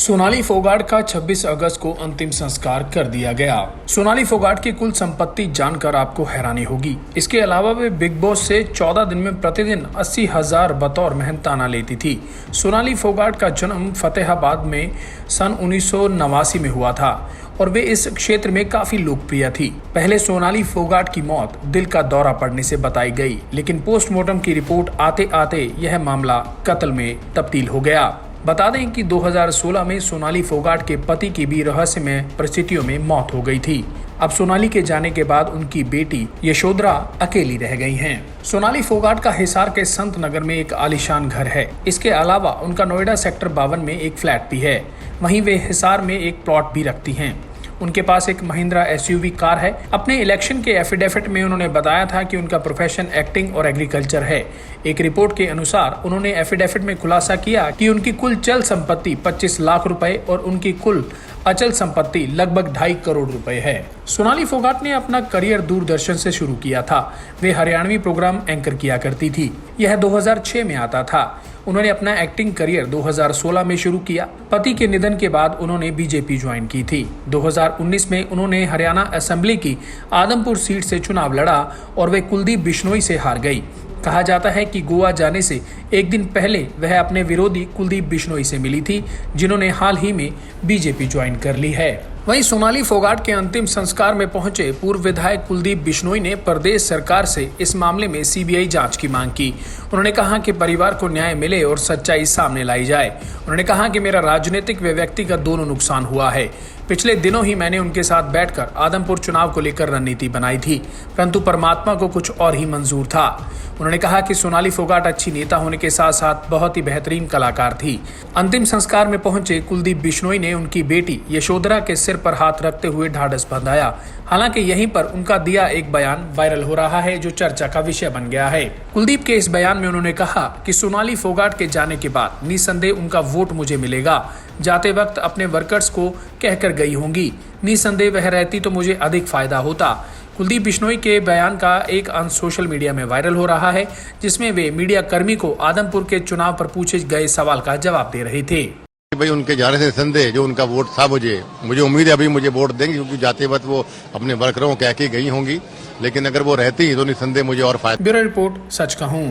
सोनाली फोगाट का 26 अगस्त को अंतिम संस्कार कर दिया गया। सोनाली फोगाट की कुल संपत्ति जानकर आपको हैरानी होगी। इसके अलावा वे बिग बॉस से 14 दिन में प्रतिदिन 80,000 बतौर मेहनताना लेती थी। सोनाली फोगाट का जन्म फतेहाबाद में सन 1989 में हुआ था और वे इस क्षेत्र में काफी लोकप्रिय थी। पहले सोनाली फोगाट की मौत दिल का दौरा पड़ने से बताई गई, लेकिन पोस्टमार्टम की रिपोर्ट आते आते यह मामला कत्ल में तब्दील हो गया। बता दें कि 2016 में सोनाली फोगाट के पति की भी रहस्यमय परिस्थितियों में मौत हो गई थी। अब सोनाली के जाने के बाद उनकी बेटी यशोधरा अकेली रह गई हैं। सोनाली फोगाट का हिसार के संत नगर में एक आलीशान घर है। इसके अलावा उनका नोएडा सेक्टर 52 में एक फ्लैट भी है। वहीं वे हिसार में एक प्लॉट भी रखती हैं। उनके पास एक महिंद्रा एसयूवी कार है। अपने इलेक्शन के एफिडेविट में उन्होंने बताया था कि उनका प्रोफेशन एक्टिंग और एग्रीकल्चर है। एक रिपोर्ट के अनुसार उन्होंने एफिडेविट में खुलासा किया कि उनकी कुल चल संपत्ति 25 लाख रुपए और उनकी कुल अचल संपत्ति लगभग 2.5 करोड़ रुपए है। सोनाली फोगाट ने अपना करियर दूरदर्शन से शुरू किया था। वे हरियाणवी प्रोग्राम एंकर किया करती थी। यह 2006 में आता था। उन्होंने अपना एक्टिंग करियर 2016 में शुरू किया। पति के निधन के बाद उन्होंने बीजेपी ज्वाइन की थी। 2019 में उन्होंने हरियाणा असेंबली की आदमपुर सीट से चुनाव लड़ा और वे कुलदीप बिश्नोई से हार गई। कहा जाता है कि गोवा जाने से एक दिन पहले वह अपने विरोधी कुलदीप बिश्नोई से मिली थी, जिन्होंने हाल ही में बीजेपी ज्वाइन कर ली है। वहीं सोनाली फोगाट के अंतिम संस्कार में पहुंचे पूर्व विधायक कुलदीप बिश्नोई ने प्रदेश सरकार से इस मामले में सीबीआई जांच की मांग की। उन्होंने कहा कि परिवार को न्याय मिले और सच्चाई सामने लाई जाए। उन्होंने कहा कि मेरा राजनीतिक व व्यक्तिगत दोनों नुकसान हुआ है। पिछले दिनों ही मैंने उनके साथ बैठकर आदमपुर चुनाव को लेकर रणनीति बनाई थी, परंतु परमात्मा को कुछ और ही मंजूर था। उन्होंने कहा कि सोनाली फोगाट अच्छी नेता होने के साथ साथ बहुत ही बेहतरीन कलाकार थी। अंतिम संस्कार में पहुंचे कुलदीप बिश्नोई ने उनकी बेटी यशोधरा के सिर पर हाथ रखते हुए ढाढ़स बंधाया। हालांकि यहीं पर उनका दिया एक बयान वायरल हो रहा है, जो चर्चा का विषय बन गया है। कुलदीप के इस बयान में उन्होंने कहा कि सोनाली फोगाट के जाने के बाद निसंदेह उनका वोट मुझे मिलेगा। जाते वक्त अपने वर्कर्स को कहकर गई होंगी। निसंदेह वह रहती तो मुझे अधिक फायदा होता। कुलदीप बिश्नोई के बयान का एक अंश सोशल मीडिया में वायरल हो रहा है, जिसमें वे मीडिया कर्मी को आदमपुर के चुनाव पर पूछे गए सवाल का जवाब दे रहे थे। भाई उनके जाने से संदेह जो उनका वोट था, मुझे उम्मीद है अभी मुझे वोट देंगे, क्योंकि जाते वक्त वो अपने वर्करों को कह के गई होंगी। लेकिन अगर वो रहती तो निसंदेह मुझे और फायदा। ब्यूरो रिपोर्ट, सच कहूं।